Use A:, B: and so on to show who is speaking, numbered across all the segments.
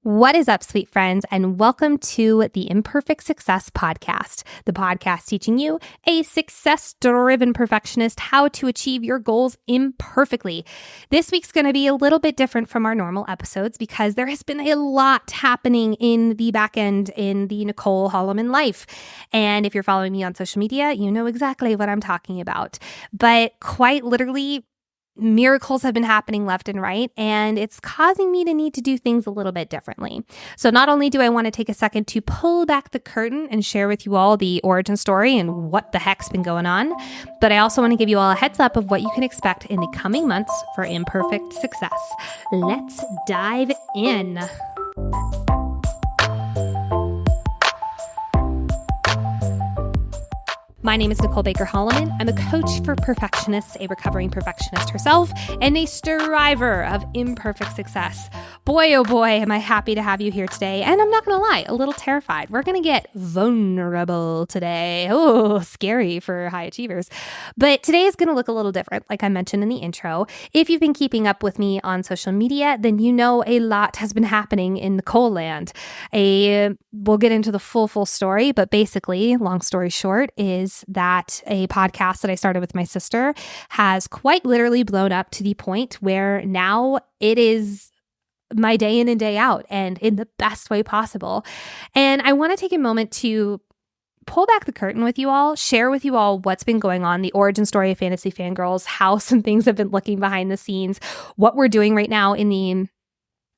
A: What is up, sweet friends, and welcome to the Imperfect Success Podcast, the podcast teaching you, a success-driven perfectionist, how to achieve your goals imperfectly. This week's going to be a little bit different from our normal episodes because there has been a lot happening in the back end in the Nicole Holleman life. And if you're following me on social media, you know exactly what I'm talking about. But quite literally, miracles have been happening left and right, and it's causing me to need to do things a little bit differently. So not only do I want to take a second to pull back the curtain and share with you all the origin story and what the heck's been going on, but I also want to give you all a heads up of what you can expect in the coming months for Imperfect Success. Let's dive in. My name is Nicole Holleman. I'm a coach for perfectionists, a recovering perfectionist herself, and a striver of imperfect success. Boy, oh boy, am I happy to have you here today. And I'm not going to lie, a little terrified. We're going to get vulnerable today. Oh, scary for high achievers. But today is going to look a little different, like I mentioned in the intro. If you've been keeping up with me on social media, then you know a lot has been happening in Nicole land. We'll get into the full story, but basically, long story short, is that a podcast that I started with my sister has quite literally blown up to the point where now it is my day in and day out, and in the best way possible. And I want to take a moment to pull back the curtain with you all, share with you all what's been going on, the origin story of Fantasy Fangirls, how some things have been looking behind the scenes, what we're doing right now in the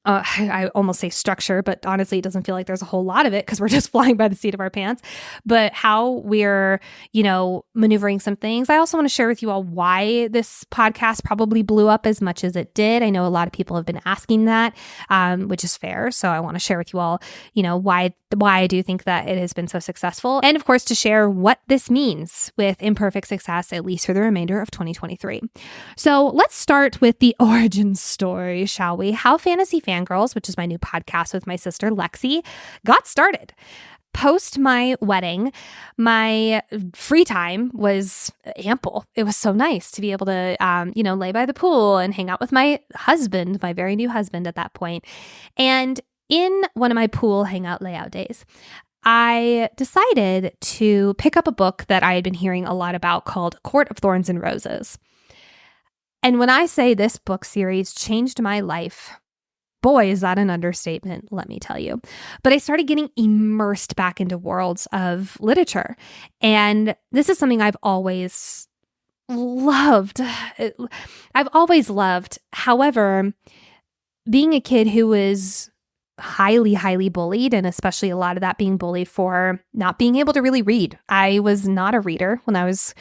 A: I almost say structure, but honestly, it doesn't feel like there's a whole lot of it because we're just flying by the seat of our pants. But how we're, maneuvering some things. I also want to share with you all why this podcast probably blew up as much as it did. I know a lot of people have been asking that, which is fair. So I want to share with you all, why I do think that it has been so successful. And of course, to share what this means with imperfect success, at least for the remainder of 2023. So let's start with the origin story, shall we? How Fantasy Fangirls, which is my new podcast with my sister Lexi, got started. Post my wedding, my free time was ample. It was so nice to be able to, lay by the pool and hang out with my husband, my very new husband at that point. And in one of my pool hangout layout days, I decided to pick up a book that I had been hearing a lot about called Court of Thorns and Roses. And when I say this book series changed my life, boy, is that an understatement, let me tell you. But I started getting immersed back into worlds of literature. And this is something I've always loved. However, being a kid who was highly bullied, and especially a lot of that being bullied for not being able to really read. I was not a reader when I was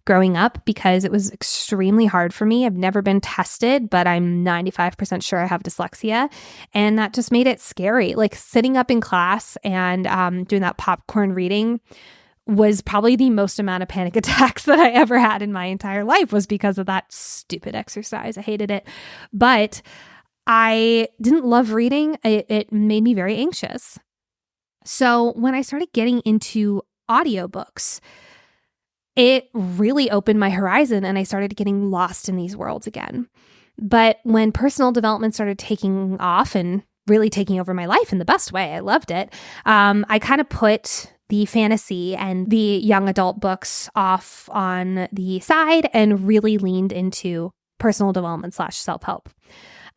A: growing up because it was extremely hard for me. I've never been tested, but I'm 95% sure I have dyslexia. And that just made it scary. Like sitting up in class and doing that popcorn reading was probably the most amount of panic attacks that I ever had in my entire life was because of that stupid exercise. I hated it. But I didn't love reading. It made me very anxious. So when I started getting into audiobooks, it really opened my horizon and I started getting lost in these worlds again. But when personal development started taking off and really taking over my life in the best way, I loved it. I kind of put the fantasy and the young adult books off on the side and really leaned into personal development / self-help.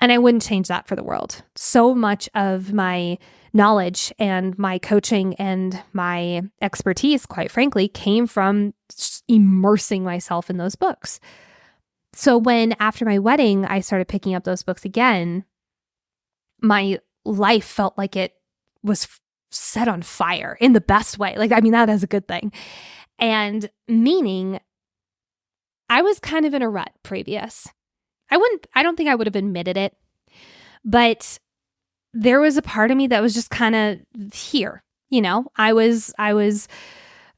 A: And I wouldn't change that for the world. So much of my knowledge and my coaching and my expertise, quite frankly, came from immersing myself in those books. So when after my wedding, I started picking up those books again, my life felt like it was set on fire in the best way. That is a good thing. And meaning I was kind of in a rut previous. I don't think I would have admitted it, but there was a part of me that was just kind of here. I was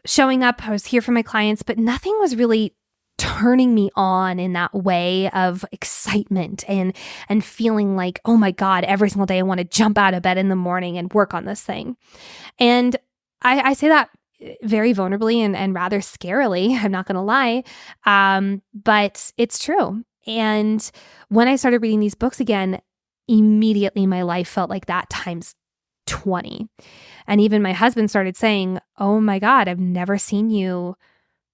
A: showing up, I was here for my clients, but nothing was really turning me on in that way of excitement and feeling like, oh my God, every single day I want to jump out of bed in the morning and work on this thing. And I say that very vulnerably and rather scarily, I'm not going to lie, but it's true. And when I started reading these books again, immediately my life felt like that times 20. And even my husband started saying, oh my God, I've never seen you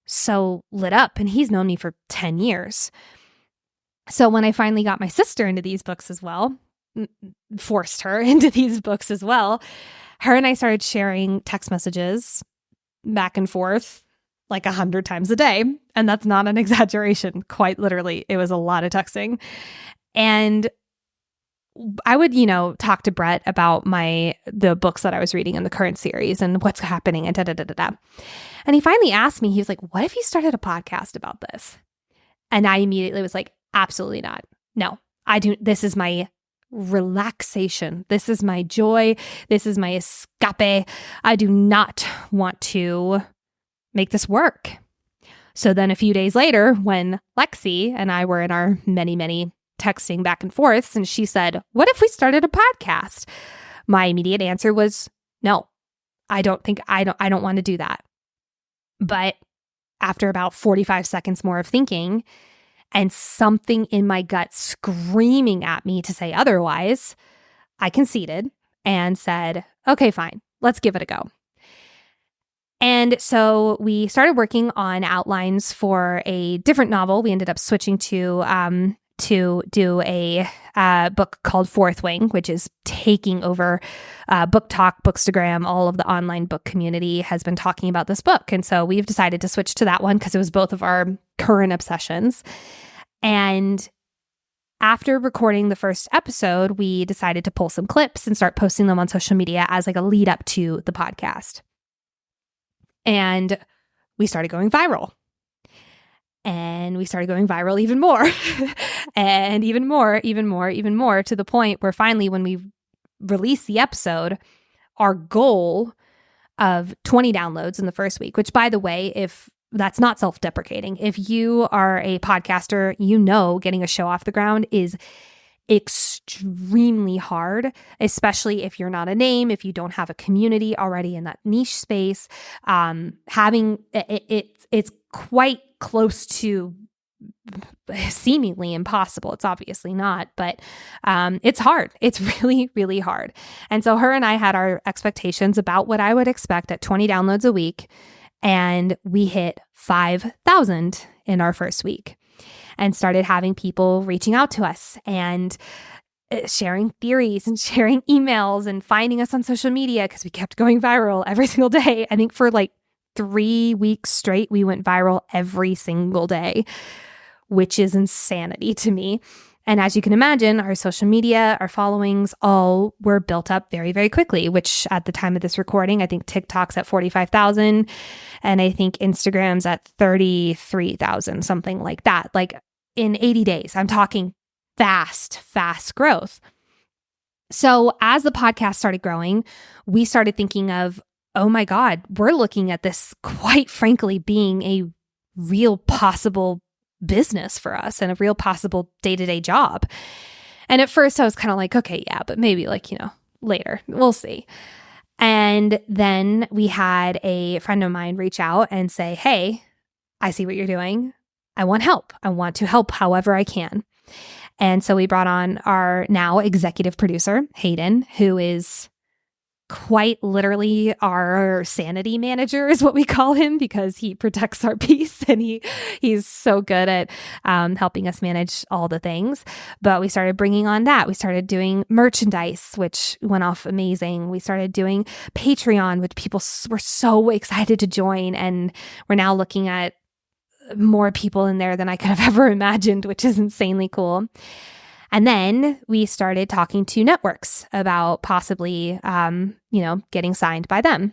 A: so lit up. And he's known me for 10 years. So when I finally got my sister into these books as well, forced her into these books as well, her and I started sharing text messages back and forth like 100 times a day. And that's not an exaggeration. Quite literally, it was a lot of texting. And I would, talk to Brett about the books that I was reading in the current series and what's happening and da-da-da-da-da. And he finally asked me, he was like, what if you started a podcast about this? And I immediately was like, absolutely not. No, I do. This is my relaxation. This is my joy. This is my escape. I do not want to make this work. So then a few days later, when Lexi and I were in our many, many texting back and forths, and she said, what if we started a podcast? My immediate answer was, no, I don't want to do that. But after about 45 seconds more of thinking and something in my gut screaming at me to say otherwise, I conceded and said, okay, fine, let's give it a go. And so we started working on outlines for a different novel. We ended up switching to do a book called Fourth Wing, which is taking over Book Talk, Bookstagram. All of the online book community has been talking about this book. And so we've decided to switch to that one because it was both of our current obsessions. And after recording the first episode, we decided to pull some clips and start posting them on social media as like a lead up to the podcast. And we started going viral. And we started going viral even more and even more to the point where finally, when we released the episode, our goal of 20 downloads in the first week, which, by the way, if that's not self-deprecating, if you are a podcaster, getting a show off the ground is extremely hard, especially if you're not a name, if you don't have a community already in that niche space. Having it's quite close to seemingly impossible. It's obviously not, but it's hard. It's really, really hard. And so her and I had our expectations about what I would expect at 20 downloads a week, and we hit 5,000 in our first week and started having people reaching out to us and sharing theories and sharing emails and finding us on social media because we kept going viral every single day. I think for like 3 weeks straight, we went viral every single day, which is insanity to me. And as you can imagine, our social media, our followings, all were built up very, very quickly, which at the time of this recording, I think TikTok's at 45,000 and I think Instagram's at 33,000, something like that. Like in 80 days, I'm talking fast growth. So as the podcast started growing, we started thinking of, oh my God, we're looking at this quite frankly being a real possible business for us and a real possible day-to-day job. And at first I was kind of like, okay, yeah, but maybe later, we'll see. And then we had a friend of mine reach out and say, hey, I see what you're doing. I want help. I want to help however I can. And so we brought on our now executive producer, Hayden, who is quite literally our sanity manager is what we call him, because he protects our peace and he's so good at helping us manage all the things. But we started bringing on that. We started doing merchandise, which went off amazing. We started doing Patreon, which people were so excited to join. And we're now looking at more people in there than I could have ever imagined, which is insanely cool. And then we started talking to networks about possibly, getting signed by them.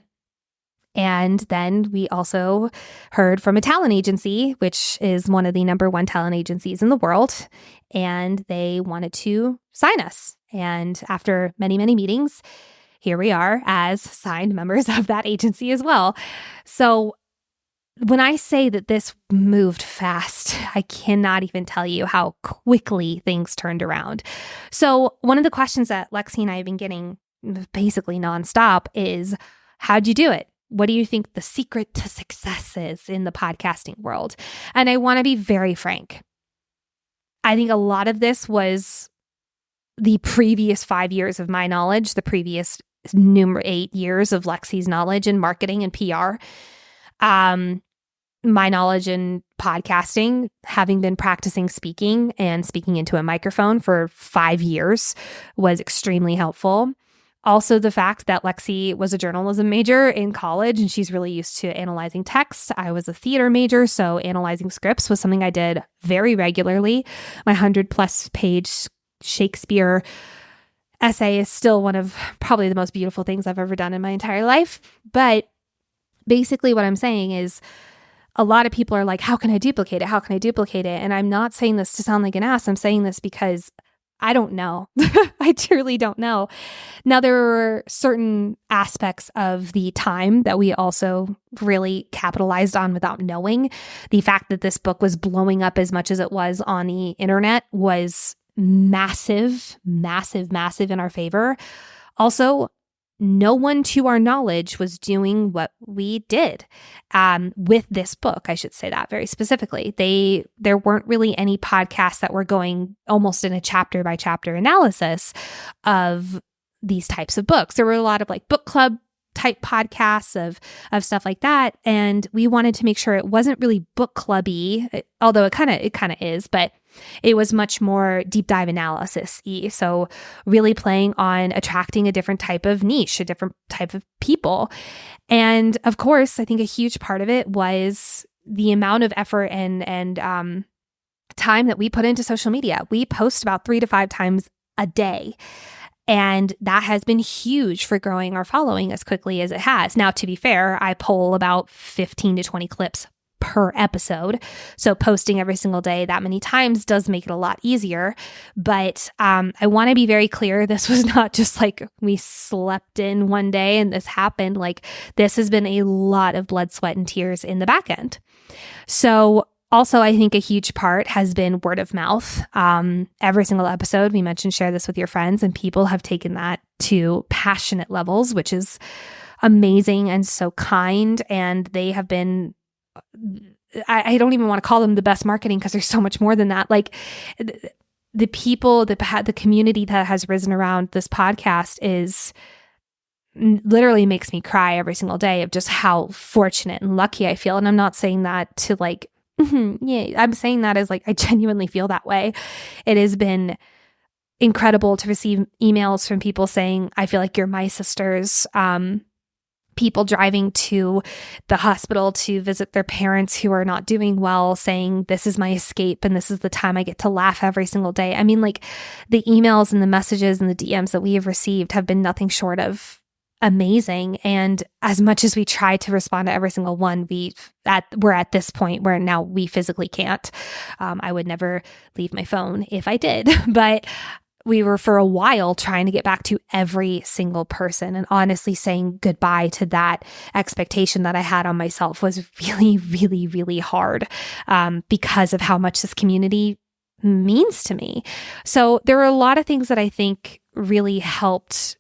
A: And then we also heard from a talent agency, which is one of the number one talent agencies in the world, and they wanted to sign us. And after many, many meetings, here we are as signed members of that agency as well. So when I say that this moved fast, I cannot even tell you how quickly things turned around. So one of the questions that Lexi and I have been getting basically nonstop is, how'd you do it? What do you think the secret to success is in the podcasting world? And I want to be very frank. I think a lot of this was the previous 5 years of my knowledge, the previous 8 years of Lexi's knowledge in marketing and PR, my knowledge in podcasting, having been practicing speaking and speaking into a microphone for 5 years, was extremely helpful. Also, the fact that Lexi was a journalism major in college and she's really used to analyzing text. I was a theater major, so analyzing scripts was something I did very regularly. My 100+ page Shakespeare essay is still one of probably the most beautiful things I've ever done in my entire life. But basically what I'm saying is a lot of people are like, how can I duplicate it? How can I duplicate it? And I'm not saying this to sound like an ass. I'm saying this because I don't know. I truly don't know. Now, there were certain aspects of the time that we also really capitalized on without knowing. The fact that this book was blowing up as much as it was on the internet was massive, massive, massive in our favor. Also, no one to our knowledge was doing what we did with this book. I should say that very specifically. There weren't really any podcasts that were going almost in a chapter by chapter analysis of these types of books. There were a lot of like book club type podcasts of stuff like that. And we wanted to make sure it wasn't really book clubby, although it kind of is, but it was much more deep dive analysis-y. So really playing on attracting a different type of niche, a different type of people. And of course, I think a huge part of it was the amount of effort and time that we put into social media. We post about 3 to 5 times a day. And that has been huge for growing our following as quickly as it has. Now, to be fair, I poll about 15 to 20 clips per episode. So posting every single day that many times does make it a lot easier. But I want to be very clear. This was not just like we slept in one day and this happened. Like this has been a lot of blood, sweat, and tears in the back end. So also, I think a huge part has been word of mouth. Every single episode, we mentioned share this with your friends, and people have taken that to passionate levels, which is amazing and so kind. And they have been, I don't even want to call them the best marketing because there's so much more than that. Like the people, the community that has risen around this podcast is literally makes me cry every single day of just how fortunate and lucky I feel. And I'm not saying that to like, yeah, I'm saying that as like, I genuinely feel that way. It has been incredible to receive emails from people saying, I feel like you're my sisters. People driving to the hospital to visit their parents who are not doing well, saying, this is my escape and this is the time I get to laugh every single day. I mean, like the emails and the messages and the DMs that we have received have been nothing short of amazing. And as much as we try to respond to every single one, we're at this point where now we physically can't. I would never leave my phone if I did, but we were for a while trying to get back to every single person, and honestly saying goodbye to that expectation that I had on myself was really, really, really hard because of how much this community means to me. So there are a lot of things that I think really helped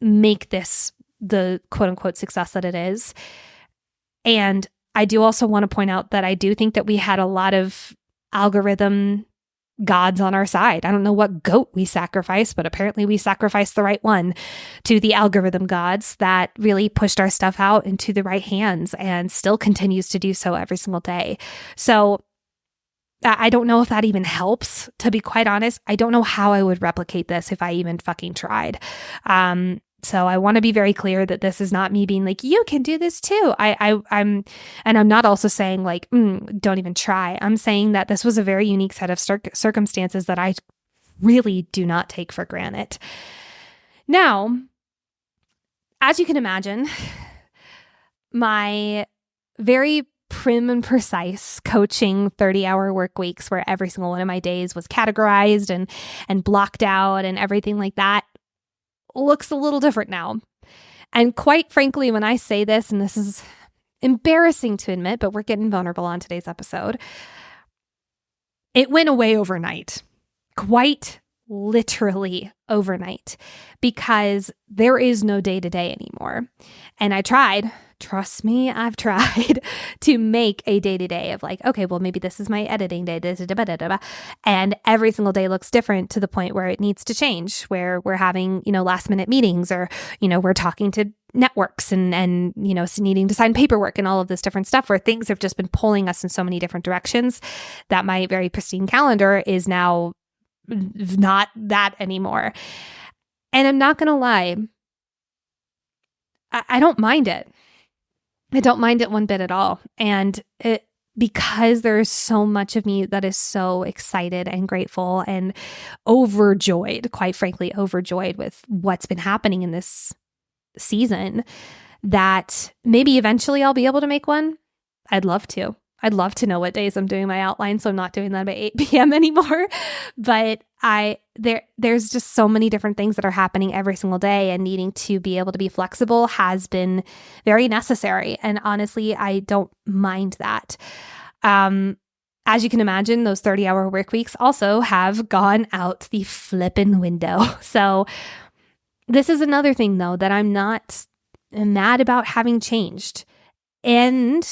A: make this the quote unquote success that it is. And I do also want to point out that I do think that we had a lot of algorithm gods on our side. I don't know what goat we sacrificed, but apparently we sacrificed the right one to the algorithm gods that really pushed our stuff out into the right hands and still continues to do so every single day. So I don't know if that even helps, to be quite honest. I don't know how I would replicate this if I even fucking tried. So I want to be very clear that this is not me being like, you can do this too. I'm not also saying like, don't even try. I'm saying that this was a very unique set of circumstances that I really do not take for granted. Now, as you can imagine, my very prim and precise coaching 30-hour work weeks where every single one of my days was categorized and blocked out and everything like that looks a little different now. And quite frankly, when I say this, and this is embarrassing to admit, but we're getting vulnerable on today's episode, it went away overnight. Quite literally overnight because there is no day-to-day anymore. And I tried, trust me, I've tried to make a day-to-day of like, okay, well, maybe this is my editing day, and every single day looks different to the point where it needs to change, where we're having, last minute meetings, or, we're talking to networks and needing to sign paperwork and all of this different stuff, where things have just been pulling us in so many different directions that my very pristine calendar is now not that anymore. And I'm not going to lie, I don't mind it. I don't mind it one bit at all. And because there's so much of me that is so excited and grateful and overjoyed, quite frankly, overjoyed with what's been happening in this season, that maybe eventually I'll be able to make one. I'd love to. I'd love to know what days I'm doing my outline, so I'm not doing that by 8 p.m. anymore. But there's just so many different things that are happening every single day, and needing to be able to be flexible has been very necessary. And honestly, I don't mind that. As you can imagine, those 30-hour work weeks also have gone out the flippin' window. So this is another thing, though, that I'm not mad about having changed. And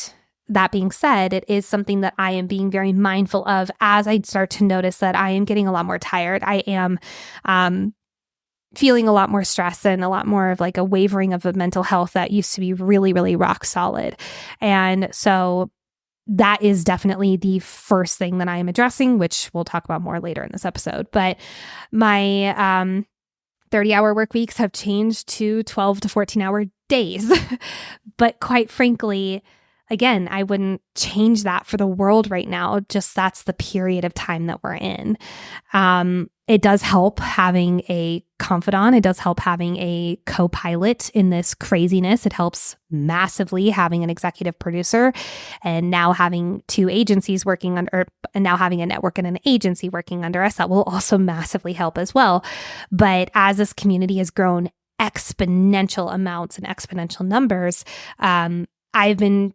A: that being said, it is something that I am being very mindful of as I start to notice that I am getting a lot more tired. I am feeling a lot more stress and a lot more of like a wavering of a mental health that used to be really, really rock solid. And so that is definitely the first thing that I am addressing, which we'll talk about more later in this episode. But my 30-hour work weeks have changed to 12 to 14-hour days. But quite frankly, again, I wouldn't change that for the world right now. Just that's the period of time that we're in. It does help having a confidant. It does help having a co-pilot in this craziness. It helps massively having an executive producer, and now having two agencies working under, and now having a network and an agency working under us. That will also massively help as well. But as this community has grown exponential amounts and exponential numbers, I've been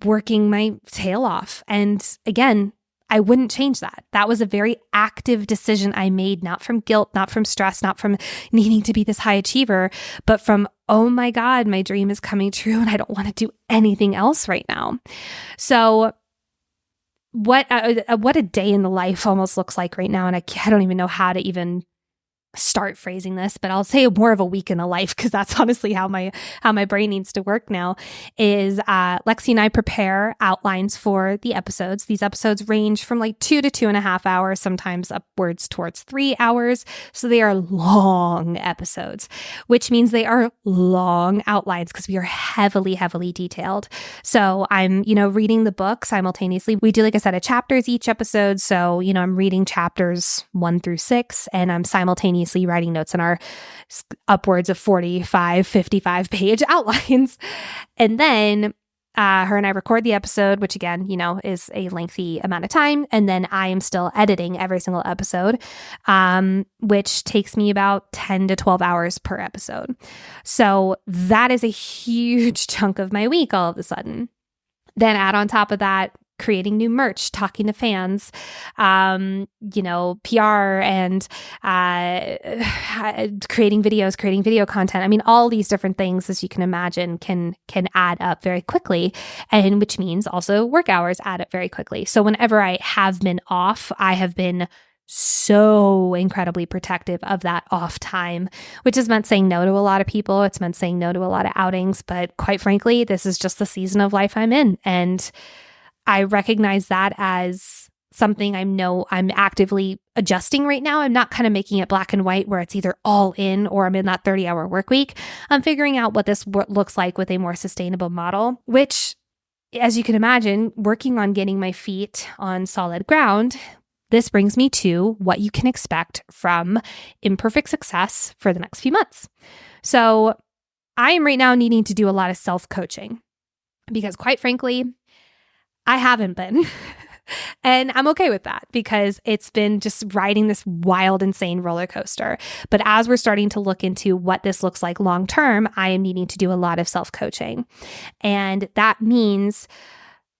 A: working my tail off. And again, I wouldn't change that. That was a very active decision I made, not from guilt, not from stress, not from needing to be this high achiever, but from, oh my God, my dream is coming true and I don't want to do anything else right now. So what a day in the life almost looks like right now. And I don't even know how to even start phrasing this, but I'll say more of a week in the life, because that's honestly how my brain needs to work now. Is Lexi and I prepare outlines for the episodes. These episodes range from like 2 to 2.5 hours, sometimes upwards towards 3 hours. So they are long episodes, which means they are long outlines because we are heavily, heavily detailed. So I'm, reading the book simultaneously. We do like a set of chapters each episode. So, I'm reading chapters 1 through 6, and I'm simultaneously writing notes in our upwards of 45, 55 page outlines. And then her and I record the episode, which again, is a lengthy amount of time. And then I am still editing every single episode, which takes me about 10 to 12 hours per episode. So that is a huge chunk of my week all of a sudden. Then add on top of that, creating new merch, talking to fans, PR, and creating videos, creating video content. I mean, all these different things, as you can imagine, can add up very quickly, and which means also work hours add up very quickly. So whenever I have been off, I have been so incredibly protective of that off time, which has meant saying no to a lot of people. It's meant saying no to a lot of outings. But quite frankly, this is just the season of life I'm in. And I recognize that as something I'm actively adjusting right now. I'm not kind of making it black and white where it's either all in or I'm in that 30-hour work week. I'm figuring out what this looks like with a more sustainable model, which, as you can imagine, working on getting my feet on solid ground, this brings me to what you can expect from Imperfect Success for the next few months. So I am right now needing to do a lot of self-coaching because, quite frankly, I haven't been. And I'm okay with that because it's been just riding this wild, insane roller coaster. But as we're starting to look into what this looks like long term, I am needing to do a lot of self-coaching. And that means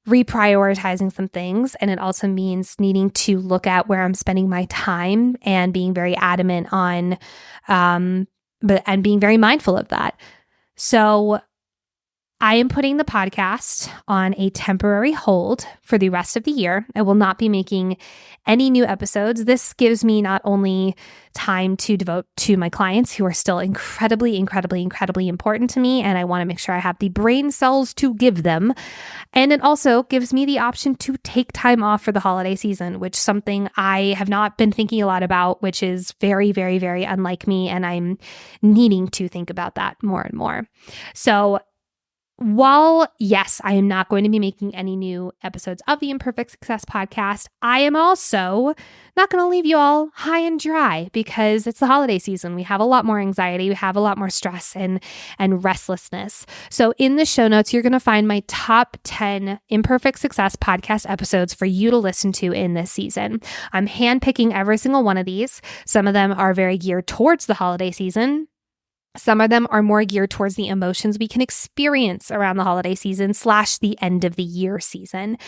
A: reprioritizing some things. And it also means needing to look at where I'm spending my time and being very adamant on, and being very mindful of that. So I am putting the podcast on a temporary hold for the rest of the year. I will not be making any new episodes. This gives me not only time to devote to my clients who are still incredibly important to me, and I want to make sure I have the brain cells to give them. And it also gives me the option to take time off for the holiday season, which is something I have not been thinking a lot about, which is very unlike me. And I'm needing to think about that more and more. So while, yes, I am not going to be making any new episodes of the Imperfect Success Podcast, I am also not going to leave you all high and dry because it's the holiday season. We have a lot more anxiety. We have a lot more stress and restlessness. So in the show notes, you're going to find my top 10 Imperfect Success Podcast episodes for you to listen to in this season. I'm handpicking every single one of these. Some of them are very geared towards the holiday season. Some of them are more geared towards the emotions we can experience around the holiday season / the end of the year season.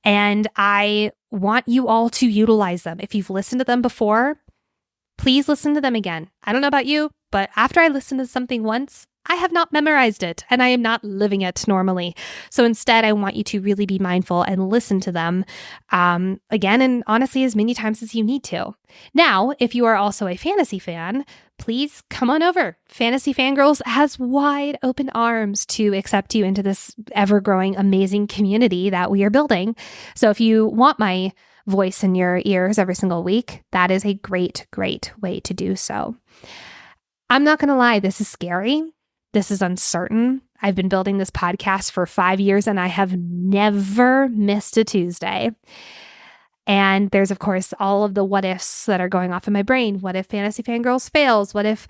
A: And I want you all to utilize them. If you've listened to them before, please listen to them again. I don't know about you, but after I listen to something once, I have not memorized it and I am not living it normally. So instead, I want you to really be mindful and listen to them again, and honestly, as many times as you need to. Now, if you are also a fantasy fan, please come on over. Fantasy Fangirls has wide open arms to accept you into this ever-growing, amazing community that we are building. So if you want my voice in your ears every single week, that is a great way to do so. I'm not going to lie, this is scary. This is uncertain. I've been building this podcast for 5 years and I have never missed a Tuesday. And there's, of course, all of the what ifs that are going off in my brain. What if Fantasy Fangirls fails? What if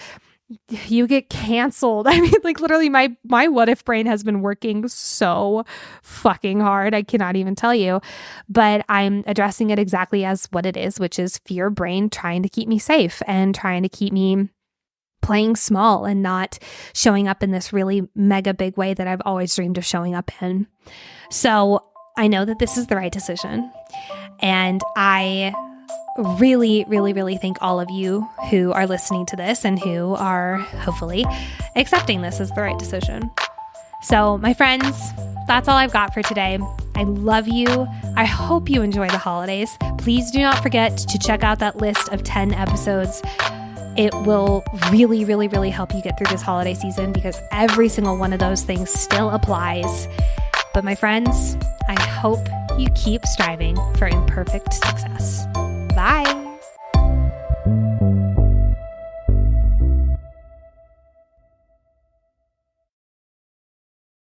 A: you get canceled? I mean, like literally my what if brain has been working so fucking hard. I cannot even tell you, but I'm addressing it exactly as what it is, which is fear brain trying to keep me safe and trying to keep me playing small and not showing up in this really mega big way that I've always dreamed of showing up in. So I know that this is the right decision. And I really thank all of you who are listening to this and who are hopefully accepting this as the right decision. So my friends, that's all I've got for today. I love you. I hope you enjoy the holidays. Please do not forget to check out that list of 10 episodes. It will really help you get through this holiday season because every single one of those things still applies. But my friends, I hope you keep striving for imperfect success. Bye.